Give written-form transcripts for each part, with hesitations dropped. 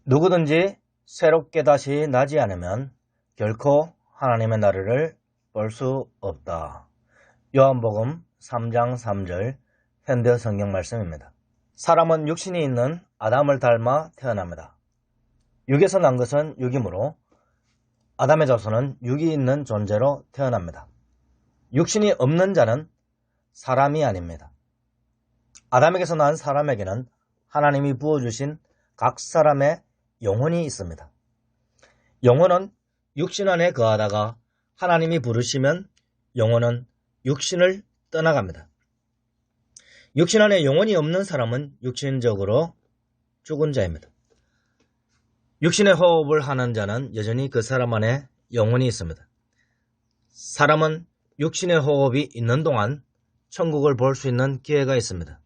누구든지 새롭게 다시 나지 않으면 결코 하나님의 나라를 볼 수 없다. 요한복음 3장 3절 현대 성경 말씀입니다. 사람은 육신이 있는 아담을 닮아 태어납니다. 육에서 난 것은 육이므로 아담의 자손은 육이 있는 존재로 태어납니다. 육신이 없는 자는 사람이 아닙니다. 아담에게서 난 사람에게는 하나님이 부어주신 각 사람의 영혼이 있습니다. 영혼은 육신 안에 거하다가 하나님이 부르시면 영혼은 육신을 떠나갑니다. 육신 안에 영혼이 없는 사람은 육신적으로 죽은 자입니다. 육신의 호흡을 하는 자는 여전히 그 사람 안에 영혼이 있습니다. 사람은 육신의 호흡이 있는 동안 천국을 볼 수 있는 기회가 있습니다.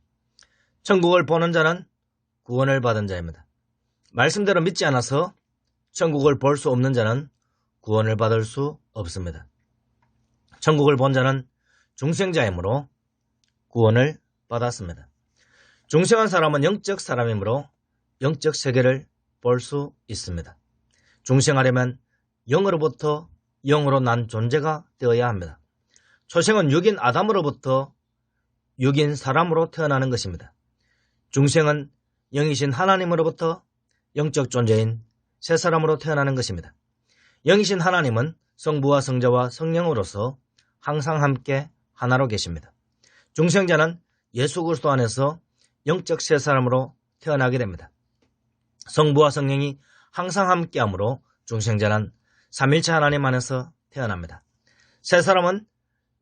천국을 보는 자는 구원을 받은 자입니다. 말씀대로 믿지 않아서 천국을 볼 수 없는 자는 구원을 받을 수 없습니다. 천국을 본 자는 중생자이므로 구원을 받았습니다. 중생한 사람은 영적 사람이므로 영적 세계를 볼 수 있습니다. 중생하려면 영으로부터 영으로 난 존재가 되어야 합니다. 초생은 육인 아담으로부터 육인 사람으로 태어나는 것입니다. 중생은 영이신 하나님으로부터 영적 존재인 새 사람으로 태어나는 것입니다. 영이신 하나님은 성부와 성자와 성령으로서 항상 함께 하나로 계십니다. 중생자는 예수 그리스도 안에서 영적 새 사람으로 태어나게 됩니다. 성부와 성령이 항상 함께하므로 중생자는 삼일체 하나님 안에서 태어납니다. 새 사람은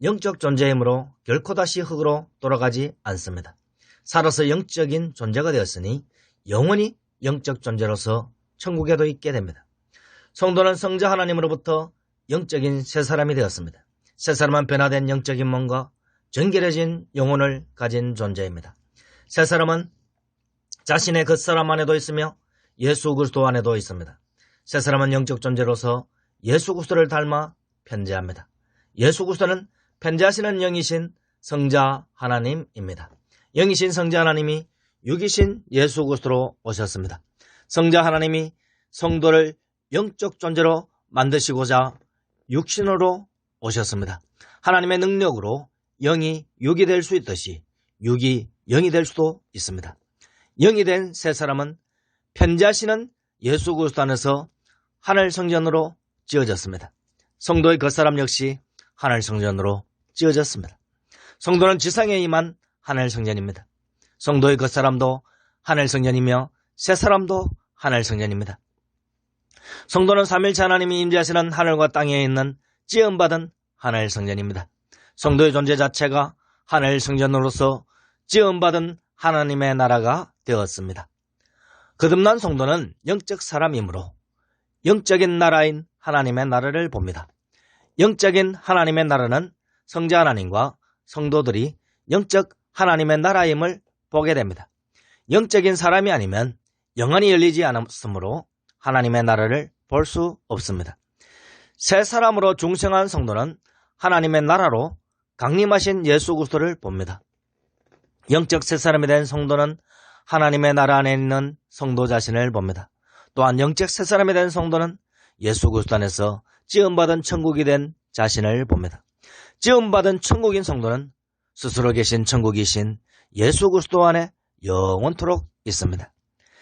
영적 존재이므로 결코 다시 흙으로 돌아가지 않습니다. 살아서 영적인 존재가 되었으니 영원히 영적 존재로서 천국에도 있게 됩니다. 성도는 성자 하나님으로부터 영적인 새 사람이 되었습니다. 새 사람은 변화된 영적인 몸과 정결해진 영혼을 가진 존재입니다. 새 사람은 자신의 겉사람 안에도 있으며 예수 그리스도 안에도 있습니다. 새 사람은 영적 존재로서 예수 그리스도를 닮아 편재합니다. 예수 그리스도는 편재하시는 영이신 성자 하나님입니다. 영이신 성자 하나님이 육이신 예수 그리스도로 오셨습니다. 성자 하나님이 성도를 영적 존재로 만드시고자 육신으로 오셨습니다. 하나님의 능력으로 영이 육이 될 수 있듯이 육이 영이 될 수도 있습니다. 영이 된 새 사람은 편재하시는 예수 그리스도 안에서 하늘 성전으로 지어졌습니다. 성도의 겉사람 역시 하늘 성전으로 지어졌습니다. 성도는 지상에 임한 하늘 성전입니다. 성도의 겉사람도 하늘 성전이며 새 사람도 하늘 성전입니다. 성도는 삼일체 하나님이 임재하시는 하늘과 땅에 있는 지음받은 하늘 성전입니다. 성도의 존재 자체가 하늘 성전으로서 지음받은 하나님의 나라가 되었습니다. 거듭난 성도는 영적 사람이므로 영적인 나라인 하나님의 나라를 봅니다. 영적인 하나님의 나라는 성자 하나님과 성도들이 영적 하나님의 나라임을 보게 됩니다. 영적인 사람이 아니면 영안이 열리지 않았으므로 하나님의 나라를 볼 수 없습니다. 새 사람으로 중생한 성도는 하나님의 나라로 강림하신 예수 그리스도를 봅니다. 영적 새 사람이 된 성도는 하나님의 나라 안에 있는 성도 자신을 봅니다. 또한 영적 새 사람이 된 성도는 예수 그리스도 안에서 지음받은 천국이 된 자신을 봅니다. 지음받은 천국인 성도는 스스로 계신 천국이신 예수 그리스도 안에 영원토록 있습니다.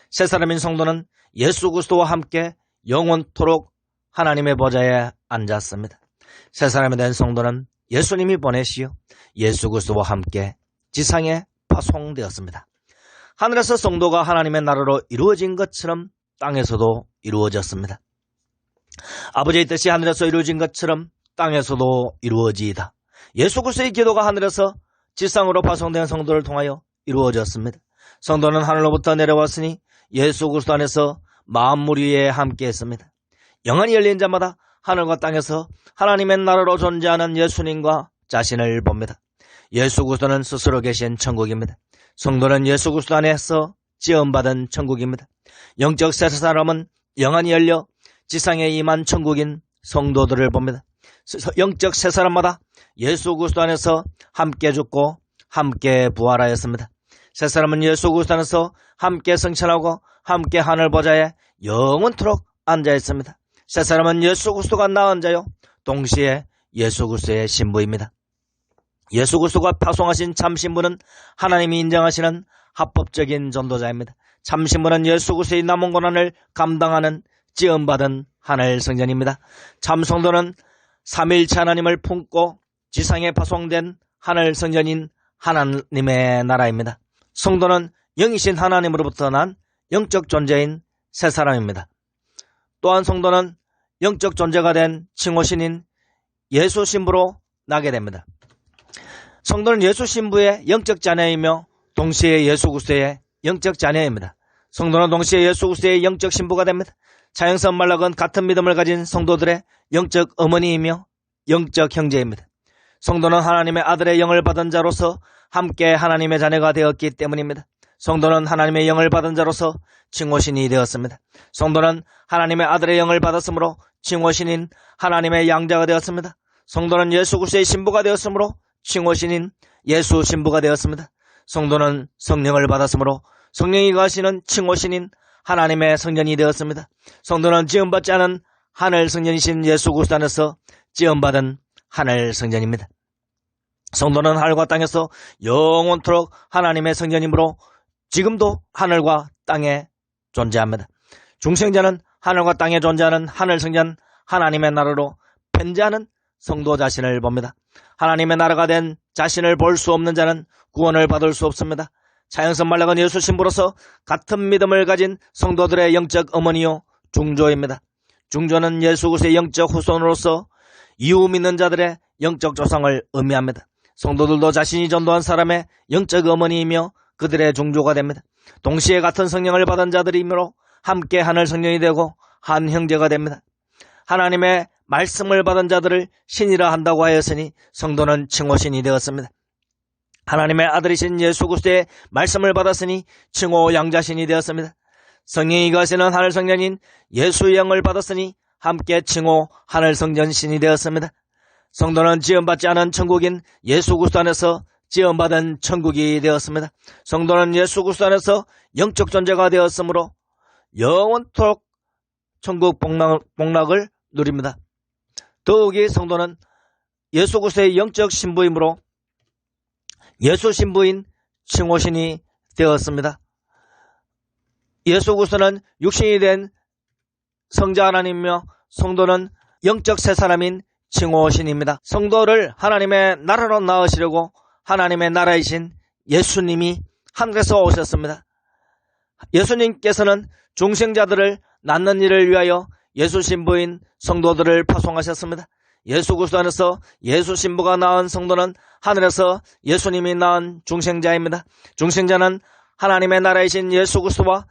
새 사람인 성도는 예수 그리스도와 함께 영원토록 하나님의 보좌에 앉았습니다. 새 사람이 된 성도는 예수님이 보내시어 예수 그리스도와 함께 지상에 파송되었습니다. 하늘에서 성도가 하나님의 나라로 이루어진 것처럼 땅에서도 이루어졌습니다. 아버지의 뜻이 하늘에서 이루어진 것처럼 땅에서도 이루어지이다. 예수 그리스도의 기도가 하늘에서 지상으로 파송된 성도를 통하여 이루어졌습니다. 성도는 하늘로부터 내려왔으니 예수 그리스도 안에서 만물 위에 함께 했습니다. 영안이 열린 자마다 하늘과 땅에서 하나님의 나라로 존재하는 예수님과 자신을 봅니다. 예수 그리스도는 스스로 계신 천국입니다. 성도는 예수 그리스도 안에서 지음받은 천국입니다. 영적 새 사람은 영안이 열려 지상에 임한 천국인 성도들을 봅니다. 영적 새 사람마다 예수 그리스도 안에서 함께 죽고 함께 부활하였습니다. 새 사람은 예수 그리스도 안에서 함께 성천하고 함께 하늘 보좌에 영원토록 앉아 있습니다. 세 사람은 예수 그리스도가 낳은 자요 동시에 예수 그리스도의 신부입니다. 예수 그리스도가 파송하신 참 신부는 하나님이 인정하시는 합법적인 전도자입니다. 참 신부는 예수 그리스도의 남은 고난을 감당하는 지음받은 하늘 성전입니다. 참 성도는 삼위일체 하나님을 품고 지상에 파송된 하늘 성전인 하나님의 나라입니다. 성도는 영이신 하나님으로부터 난 영적 존재인 새 사람입니다. 또한 성도는 영적 존재가 된 칭호신인 예수 신부로 나게 됩니다. 성도는 예수 신부의 영적 자녀이며 동시에 예수 그리스도의 영적 자녀입니다. 성도는 동시에 예수 그리스도의 영적 신부가 됩니다. 차영선 말락은 같은 믿음을 가진 성도들의 영적 어머니이며 영적 형제입니다. 성도는 하나님의 아들의 영을 받은 자로서 함께 하나님의 자녀가 되었기 때문입니다. 성도는 하나님의 영을 받은 자로서 칭호신이 되었습니다. 성도는 하나님의 아들의 영을 받았으므로 칭호신인 하나님의 양자가 되었습니다. 성도는 예수 그리스도의 신부가 되었으므로 칭호신인 예수 신부가 되었습니다. 성도는 성령을 받았으므로 성령이 거하시는 칭호신인 하나님의 성전이 되었습니다. 성도는 지음받지 않은 하늘 성전이신 예수 그리스도 안에서 지음받은 하늘 성전입니다. 성도는 하늘과 땅에서 영원토록 하나님의 성전이므로 지금도 하늘과 땅에 존재합니다. 중생자는 하늘과 땅에 존재하는 하늘 성전 하나님의 나라로 편재하는 성도 자신을 봅니다. 하나님의 나라가 된 자신을 볼 수 없는 자는 구원을 받을 수 없습니다. 차영선 말락은 예수 신부로서 같은 믿음을 가진 성도들의 영적 어머니요 중조입니다. 중조는 예수 그리스도의 영적 후손으로서 이후 믿는 자들의 영적 조상을 의미합니다. 성도들도 자신이 전도한 사람의 영적 어머니이며 그들의 중조가 됩니다. 동시에 같은 성령을 받은 자들이므로 함께 하늘 성령이 되고 한 형제가 됩니다. 하나님의 말씀을 받은 자들을 신이라 한다고 하였으니 성도는 칭호신이 되었습니다. 하나님의 아들이신 예수 그리스도의 말씀을 받았으니 칭호 양자신이 되었습니다. 성령이 거하시는 하늘 성전인 예수의 영을 받았으니 함께 칭호 하늘 성전신이 되었습니다. 성도는 지음받지 않은 천국인 예수 그리스도 안에서 지음받은 천국이 되었습니다. 성도는 예수 그리스도 안에서 영적 존재가 되었으므로 영원토록 천국 복락을 누립니다. 더욱이 성도는 예수 그리스도의 영적 신부이므로 예수 신부인 칭호신이 되었습니다. 예수 그리스도는 육신이 된 성자 하나님이며 성도는 영적 새 사람인 칭호신입니다. 성도를 하나님의 나라로 낳으시려고 하나님의 나라이신 예수님이 하늘에서 오셨습니다. 예수님께서는 중생자들을 낳는 일을 위하여 예수 신부인 성도들을 파송하셨습니다. 예수 그리스도 안에서 예수 신부가 낳은 성도는 하늘에서 예수님이 낳은 중생자입니다. 중생자는 하나님의 나라이신 예수 그리스도와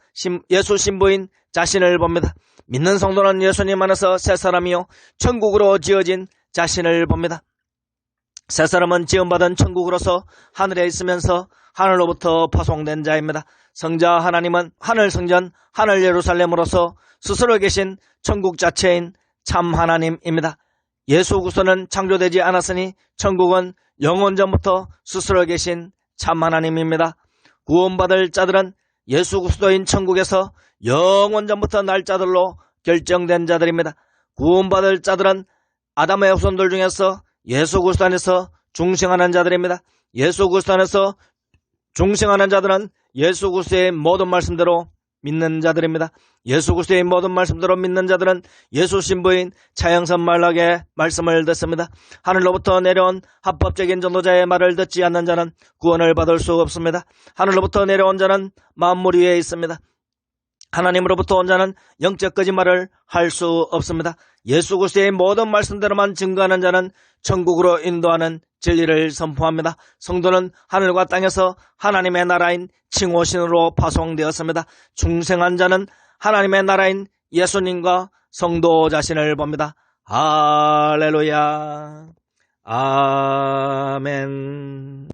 예수 신부인 자신을 봅니다. 믿는 성도는 예수님 안에서 새 사람이요 천국으로 지어진 자신을 봅니다. 새 사람은 지음받은 천국으로서 하늘에 있으면서 하늘로부터 파송된 자입니다. 성자 하나님은 하늘 성전 하늘 예루살렘으로서 스스로 계신 천국 자체인 참 하나님입니다. 예수 그리스도는 창조되지 않았으니 천국은 영원 전부터 스스로 계신 참 하나님입니다. 구원받을 자들은 예수 그리스도인 천국에서 영원 전부터 날짜들로 결정된 자들입니다. 구원받을 자들은 아담의 후손들 중에서 예수 그리스도 안에서 중생하는 자들입니다. 예수 그리스도 안에서 중생하는 자들은 예수 그리스도의 모든 말씀대로 믿는 자들입니다. 예수 그리스도의 모든 말씀대로 믿는 자들은 예수 신부인 차영선 말락의 말씀을 듣습니다. 하늘로부터 내려온 합법적인 전도자의 말을 듣지 않는 자는 구원을 받을 수 없습니다. 하늘로부터 내려온 자는 만물 위에 있습니다. 하나님으로부터 온 자는 영적 거짓말을 할 수 없습니다. 예수 그리스도의 모든 말씀대로만 증거하는 자는 천국으로 인도하는 진리를 선포합니다. 성도는 하늘과 땅에서 하나님의 나라인 칭호신으로 파송되었습니다. 중생한 자는 하나님의 나라인 예수님과 성도 자신을 봅니다. 할렐루야. 아멘.